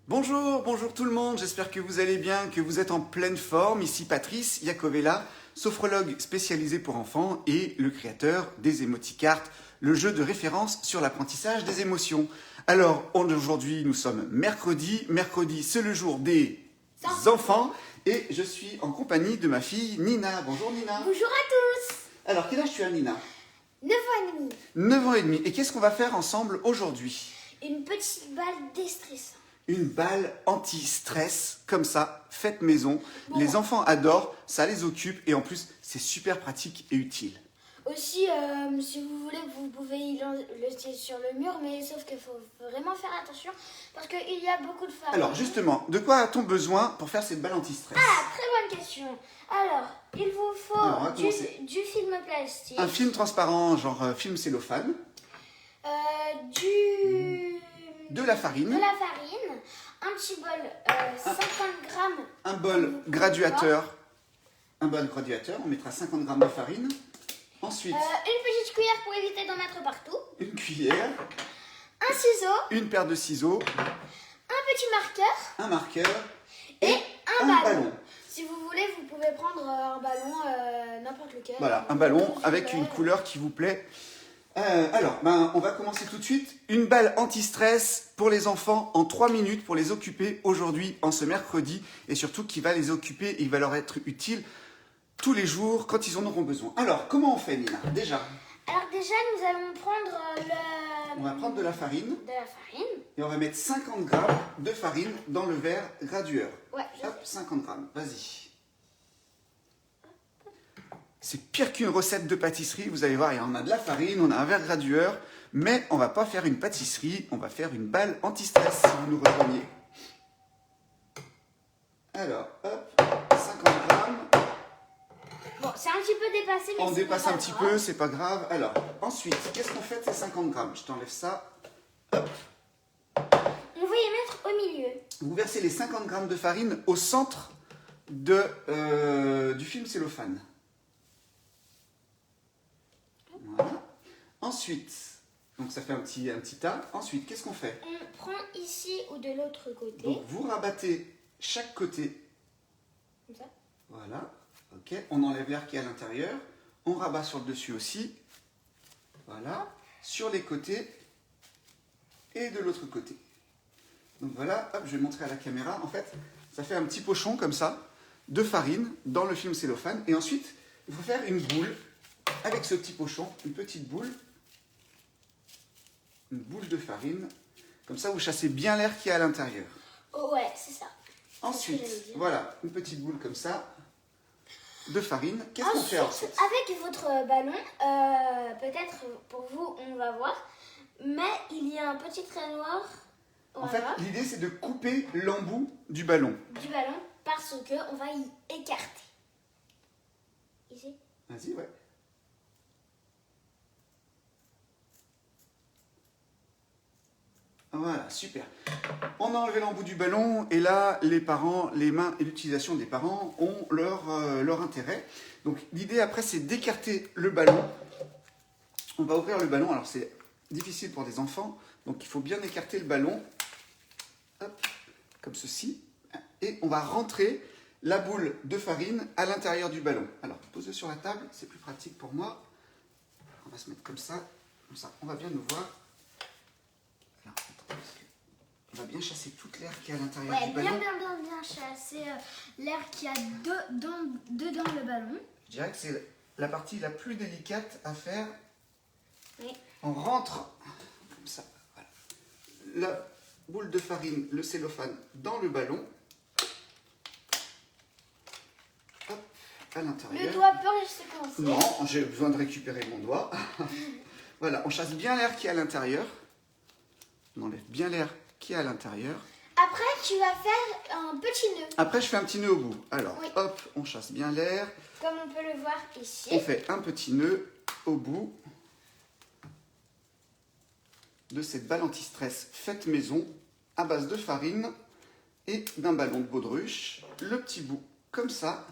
Bonjour, bonjour tout le monde, j'espère que vous allez bien, que vous êtes en pleine forme. Ici Patrice Iacovella, sophrologue spécialisé pour enfants et le créateur des Emoticartes, le jeu de référence sur l'apprentissage des émotions. Alors, aujourd'hui, nous sommes mercredi. Mercredi, c'est le jour des enfants et je suis en compagnie de ma fille Nina. Bonjour Nina. Bonjour à tous. Alors, quel âge tu as Nina? 9 ans et demi. 9 ans et demi. Et qu'est-ce qu'on va faire ensemble aujourd'hui? Une petite balle déstressante. Une balle anti-stress, comme ça, faite maison. Bon. Les enfants adorent, ça les occupe et en plus, c'est super pratique et utile. Aussi, si vous voulez, vous pouvez y le tirer sur le mur, mais sauf qu'il faut vraiment faire attention parce qu'il y a beaucoup de farine. Alors justement, de quoi a-t-on besoin pour faire cette balle anti-stress? Ah, très bonne question. Alors, il vous faut Alors, on va commencer. du film plastique, Un film transparent, genre film cellophane, de la farine, de la farine, un petit bol, 50 grammes. un bol graduateur. Un bol graduateur, on mettra 50 grammes de farine. Ensuite, Une petite cuillère pour éviter d'en mettre partout. une cuillère, Un ciseau, une paire de ciseaux, un petit marqueur un marqueur et un un ballon. Si vous voulez, vous pouvez prendre un ballon, n'importe lequel. Voilà, un ballon avec une couleur qui vous plaît. On va commencer tout de suite. Une balle anti-stress pour les enfants en 3 minutes pour les occuper aujourd'hui, en ce mercredi, et surtout qui va les occuper et il va leur être utile tous les jours quand ils en auront besoin. Alors, comment on fait, Nina? Déjà, Alors déjà, nous allons prendre on va prendre de la farine de la farine. et on va mettre 50 grammes de farine dans le verre gradueur. Ouais, Hop, 50 grammes, vas-y. C'est pire qu'une recette de pâtisserie, vous allez voir, on a de la farine, on a un verre gradueur, mais on va pas faire une pâtisserie, on va faire une balle anti-stress, si vous nous rejoignez. Alors, hop, 50 grammes. Bon, c'est un petit peu dépassé, mais On c'est dépasse pas un petit grave. peu, c'est pas grave. Alors, ensuite, qu'est-ce qu'on fait de ces 50 grammes? Je t'enlève ça. Hop. On va y mettre au milieu. Vous versez les 50 grammes de farine au centre du film cellophane. Voilà. Ensuite, donc ça fait un petit tas. Ensuite, qu'est-ce qu'on fait? On prend ici ou de l'autre côté. Donc vous rabattez chaque côté. Comme ça. Voilà. Ok. On enlève l'air qui est à l'intérieur. On rabat sur le dessus aussi. Voilà. Sur les côtés et de l'autre côté. Donc voilà. Hop, je vais montrer à la caméra. En fait, ça fait un petit pochon comme ça de farine dans le film cellophane. Et ensuite, il faut faire une boule avec ce petit pochon, une petite boule. Une boule de farine. Comme ça, vous chassez bien l'air qui est à l'intérieur. Oh ouais, c'est ça. Ensuite, C'est ce que j'allais dire. voilà, une petite boule comme ça de farine. Qu'est-ce qu'on fait ensuite? Avec votre ballon, peut-être pour vous, on va voir, mais il y a un petit trait noir. En fait, l'idée c'est de couper l'embout du ballon. Du ballon parce que on va y écarter. Ici. Vas-y, ouais. Voilà, super. On a enlevé l'embout du ballon et là, les parents, les mains et l'utilisation des parents ont leur intérêt. Donc l'idée après, c'est d'écarter le ballon. On va ouvrir le ballon. Alors c'est difficile pour des enfants, donc il faut bien écarter le ballon. Hop, comme ceci. Et on va rentrer la boule de farine à l'intérieur du ballon. Alors, posez sur la table, c'est plus pratique pour moi. On va se mettre comme ça, on va bien nous voir. Alors, attends, on va bien chasser toute l'air qui est à l'intérieur Ouais, du ballon. bien chasser l'air qu'il y a dedans le ballon. Je dirais que c'est la partie la plus délicate à faire. Oui. On rentre comme ça, voilà. La boule de farine, le cellophane dans le ballon. Hop, à l'intérieur. Le doigt peut rester coincé. Non, j'ai besoin de récupérer mon doigt. Voilà, on chasse bien l'air qui est à l'intérieur. On enlève bien l'air qui est à l'intérieur. Après, tu vas faire un petit nœud. Après, je fais un petit nœud au bout. Alors, Oui. hop, on chasse bien l'air. Comme on peut le voir ici. On fait un petit nœud au bout de cette balle anti-stress faite maison à base de farine et d'un ballon de baudruche. Le petit bout comme ça.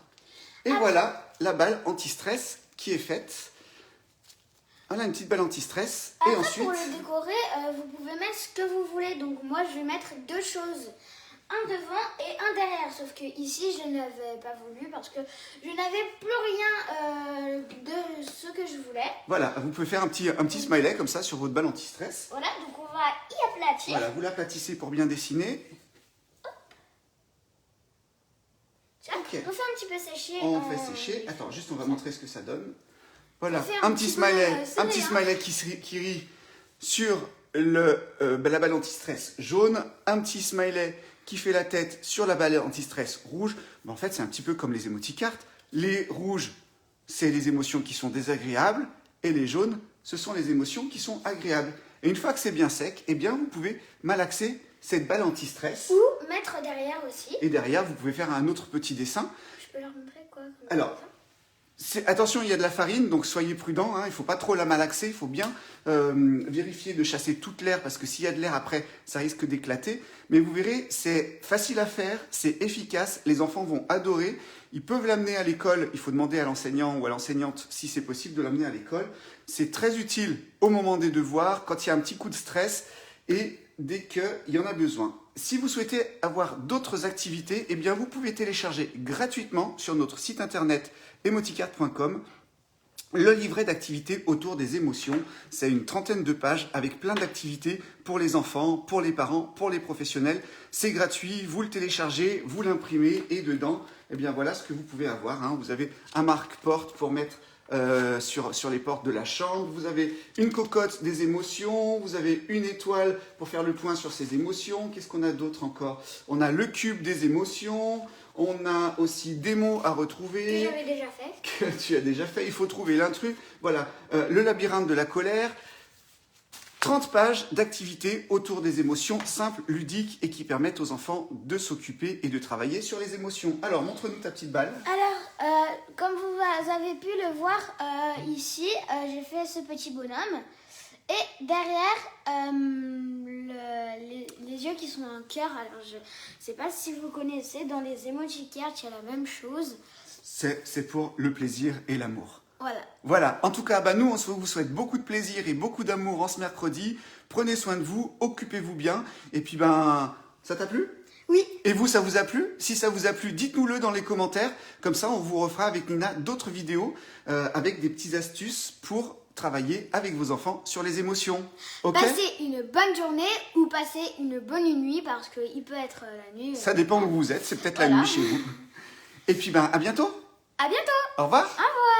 Et voilà la balle anti-stress qui est faite. Voilà une petite balle anti-stress. Et Après, ensuite, pour le décorer, vous pouvez mettre ce que vous voulez. Donc moi, je vais mettre deux choses. un devant et un derrière. Sauf que ici, je n'avais pas voulu parce que je n'avais plus rien de ce que je voulais. Voilà, vous pouvez faire un petit smiley comme ça sur votre balle anti-stress. Voilà, donc on va y aplatir. Voilà, vous l'aplatissez pour bien dessiner. Tiens, Ok. on fait un petit peu sécher. On fait sécher. Attends, juste on va montrer ce que ça donne. Voilà, On fait un un petit petit peu, smiley, serré, un petit hein. smiley qui rit sur la balle anti-stress jaune, un petit smiley qui fait la tête sur la balle anti-stress rouge. En fait, c'est un petit peu comme les émoticartes. Les rouges, c'est les émotions qui sont désagréables, et les jaunes, ce sont les émotions qui sont agréables. Et une fois que c'est bien sec, eh bien, vous pouvez malaxer cette balle anti-stress. Ou mettre derrière aussi. Et derrière, vous pouvez faire un autre petit dessin. Je peux leur montrer quoi comme Alors, ça. Attention, il y a de la farine, donc soyez prudents, hein, il ne faut pas trop la malaxer, il faut bien vérifier de chasser toute l'air, parce que s'il y a de l'air après, ça risque d'éclater. Mais vous verrez, c'est facile à faire, c'est efficace, les enfants vont adorer. Ils peuvent l'amener à l'école, il faut demander à l'enseignant ou à l'enseignante si c'est possible de l'amener à l'école. C'est très utile au moment des devoirs, quand il y a un petit coup de stress et dès qu'il y en a besoin. Si vous souhaitez avoir d'autres activités, eh bien vous pouvez télécharger gratuitement sur notre site internet emoticart.com le livret d'activités autour des émotions. C'est une trentaine de pages avec plein d'activités pour les enfants, pour les parents, pour les professionnels. C'est gratuit, vous le téléchargez, vous l'imprimez et dedans, eh bien voilà ce que vous pouvez avoir, hein. Vous avez un marque-porte pour mettre sur les portes de la chambre, vous avez une cocotte des émotions, vous avez une étoile pour faire le point sur ces émotions. Qu'est-ce qu'on a d'autre encore? On a le cube des émotions, on a aussi des mots à retrouver. Que j'avais déjà fait. Que tu as déjà fait, il faut trouver l'intrus. Voilà, le labyrinthe de la colère. 30 pages d'activités autour des émotions simples, ludiques et qui permettent aux enfants de s'occuper et de travailler sur les émotions. Alors, montre-nous ta petite balle. Alors, comme vous avez pu le voir ici, j'ai fait ce petit bonhomme. Et derrière, les yeux qui sont un cœur. Alors, je ne sais pas si vous connaissez, dans les emoji cards, il y a la même chose. C'est pour le plaisir et l'amour. Voilà. Voilà, en tout cas, nous, on vous souhaite beaucoup de plaisir et beaucoup d'amour en ce mercredi. Prenez soin de vous, occupez-vous bien. Et puis, ça t'a plu ? Oui. Et vous, ça vous a plu? Si ça vous a plu, dites-nous-le dans les commentaires. Comme ça, on vous refera avec Nina d'autres vidéos avec des petites astuces pour travailler avec vos enfants sur les émotions. Ok? Passez une bonne journée ou passez une bonne nuit parce qu'il peut être la nuit. Ça dépend où vous êtes. C'est peut-être Voilà. la nuit chez vous. Et puis, à bientôt. À bientôt. Au revoir. Au revoir.